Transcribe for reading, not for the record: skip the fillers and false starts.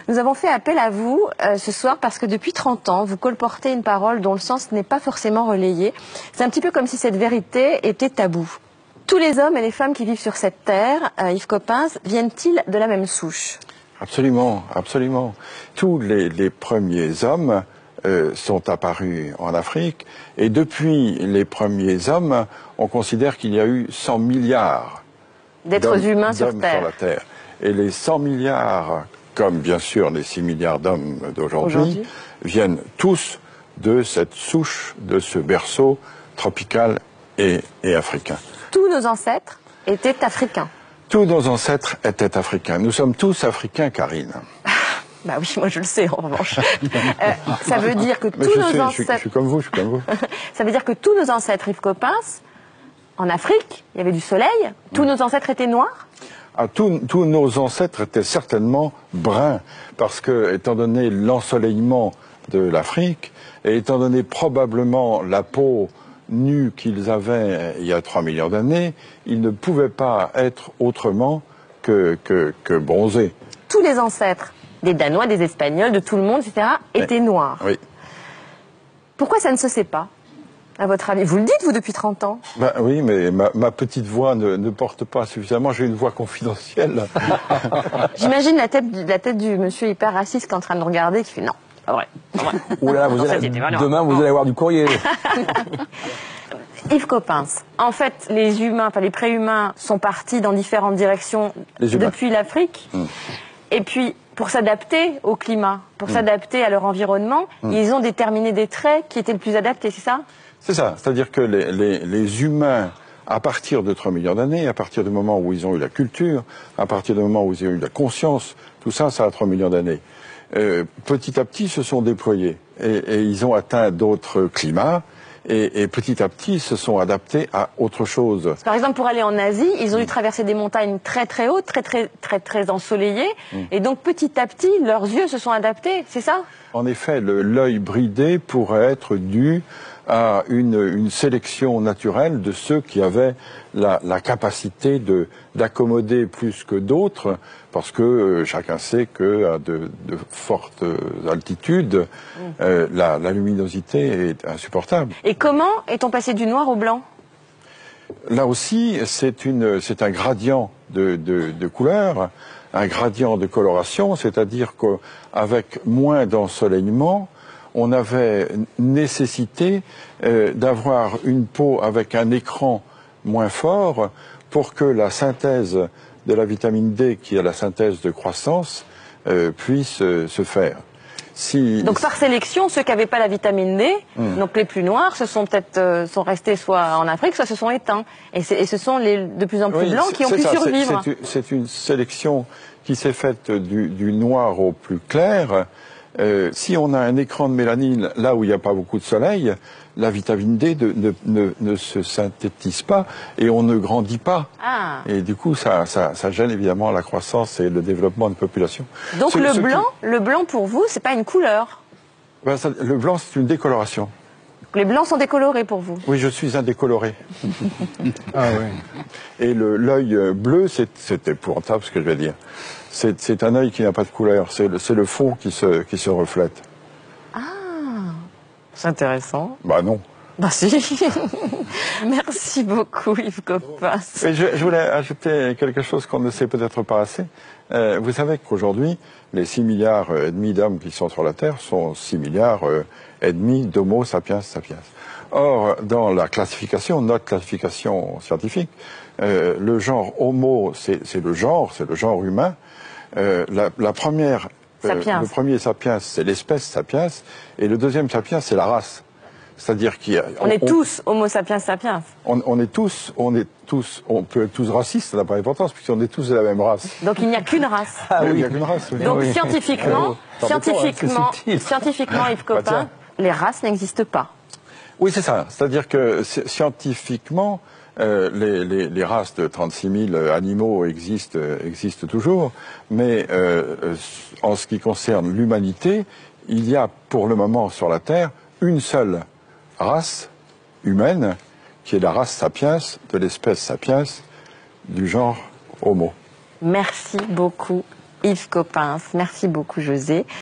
Nous avons fait appel à vous ce soir parce que depuis 30 ans, vous colportez une parole dont le sens n'est pas forcément relayé. C'est un petit peu comme si cette vérité était taboue. Tous les hommes et les femmes qui vivent sur cette terre, Yves Coppens, viennent-ils de la même souche? Absolument, absolument. Tous les premiers hommes sont apparus en Afrique, et depuis les premiers hommes, on considère qu'il y a eu 100 milliards d'êtres humains sur la Terre. Et les 100 milliards, comme bien sûr les 6 milliards d'hommes d'aujourd'hui, viennent tous de cette souche, de ce berceau tropical et africain. Tous nos ancêtres étaient africains. Tous nos ancêtres étaient africains. Nous sommes tous africains, Karine. Bah oui, moi je le sais en revanche. Ça veut dire que tous nos ancêtres... Je suis comme vous, je suis comme vous. Ça veut dire que tous nos ancêtres, Yves Coppens, en Afrique, il y avait du soleil, tous nos ancêtres étaient noirs? Tous nos ancêtres étaient certainement bruns, parce que, étant donné l'ensoleillement de l'Afrique, et étant donné probablement la peau nue qu'ils avaient il y a 3 millions d'années, ils ne pouvaient pas être autrement que bronzés. Tous les ancêtres des Danois, des Espagnols, de tout le monde, etc., étaient noirs. Oui. Pourquoi ça ne se sait pas, à votre avis? Vous le dites, vous, depuis 30 ans. Ben oui, mais ma petite voix ne porte pas suffisamment. J'ai une voix confidentielle. J'imagine la tête du monsieur hyper raciste qui est en train de regarder, qui fait non, pas vrai. Pas vrai. Oula, demain, vous allez avoir du courrier. Yves Coppens, en fait, les humains, enfin les préhumains, sont partis dans différentes directions depuis l'Afrique. Et puis, pour s'adapter au climat, pour s'adapter à leur environnement, ils ont déterminé des traits qui étaient le plus adaptés, c'est ça? C'est ça, c'est-à-dire que les humains, à partir de 3 millions d'années, à partir du moment où ils ont eu la culture, à partir du moment où ils ont eu la conscience, tout ça, ça a 3 millions d'années. Petit à petit, se sont déployés et ils ont atteint d'autres climats. Et petit à petit, se sont adaptés à autre chose. Par exemple, pour aller en Asie, ils ont dû traverser des montagnes très très hautes, très ensoleillées. Et donc, petit à petit, leurs yeux se sont adaptés, c'est ça? En effet, l'œil bridé pourrait être dû à une sélection naturelle de ceux qui avaient la capacité d'accommoder plus que d'autres, parce que chacun sait qu'à de fortes altitudes, la luminosité est insupportable. Et comment est-on passé du noir au blanc? Là aussi, c'est un gradient de couleur, un gradient de coloration, c'est-à-dire qu'avec moins d'ensoleillement, on avait nécessité d'avoir une peau avec un écran moins fort pour que la synthèse de la vitamine D, qui est la synthèse de croissance, puisse se faire. Donc par sélection, ceux qui n'avaient pas la vitamine D, donc les plus noirs, sont restés soit en Afrique, soit se sont éteints. Et ce sont les de plus en plus blancs qui ont pu survivre. C'est une sélection qui s'est faite du noir au plus clair. Si on a un écran de mélanine là où il n'y a pas beaucoup de soleil, la vitamine D ne se synthétise pas et on ne grandit pas. Et du coup, ça gêne évidemment la croissance et le développement de population. Donc le blanc pour vous, c'est pas une couleur? Le blanc, c'est une décoloration. Les blancs sont décolorés pour vous? Oui, je suis un décoloré. Ah oui. Et l'œil bleu, c'est épouvantable ce que je vais dire. C'est un œil qui n'a pas de couleur, c'est le fond qui se reflète. Ah, c'est intéressant. Bah non. Bah si. Merci beaucoup Yves Coppens. Et je voulais ajouter quelque chose qu'on ne sait peut-être pas assez. Vous savez qu'aujourd'hui, les 6 milliards et demi d'hommes qui sont sur la Terre sont 6 milliards et demi d'Homo sapiens sapiens. Or, dans la classification, notre classification scientifique, le genre Homo, c'est le genre humain. Le premier sapiens, c'est l'espèce sapiens, et le deuxième sapiens, c'est la race. C'est-à-dire on est tous Homo sapiens sapiens. On peut être tous racistes, ça n'a pas d'importance, puisqu'on est tous de la même race. Donc il n'y a qu'une race. Ah oui, il n'y a qu'une race. Oui. Donc scientifiquement, Yves Coppens, les races n'existent pas. Oui, c'est ça. C'est-à-dire que scientifiquement, les races de 36 000 animaux existent toujours, mais en ce qui concerne l'humanité, il y a pour le moment sur la Terre une seule race humaine, qui est la race sapiens, de l'espèce sapiens, du genre Homo. Merci beaucoup Yves Coppens. Merci beaucoup, José.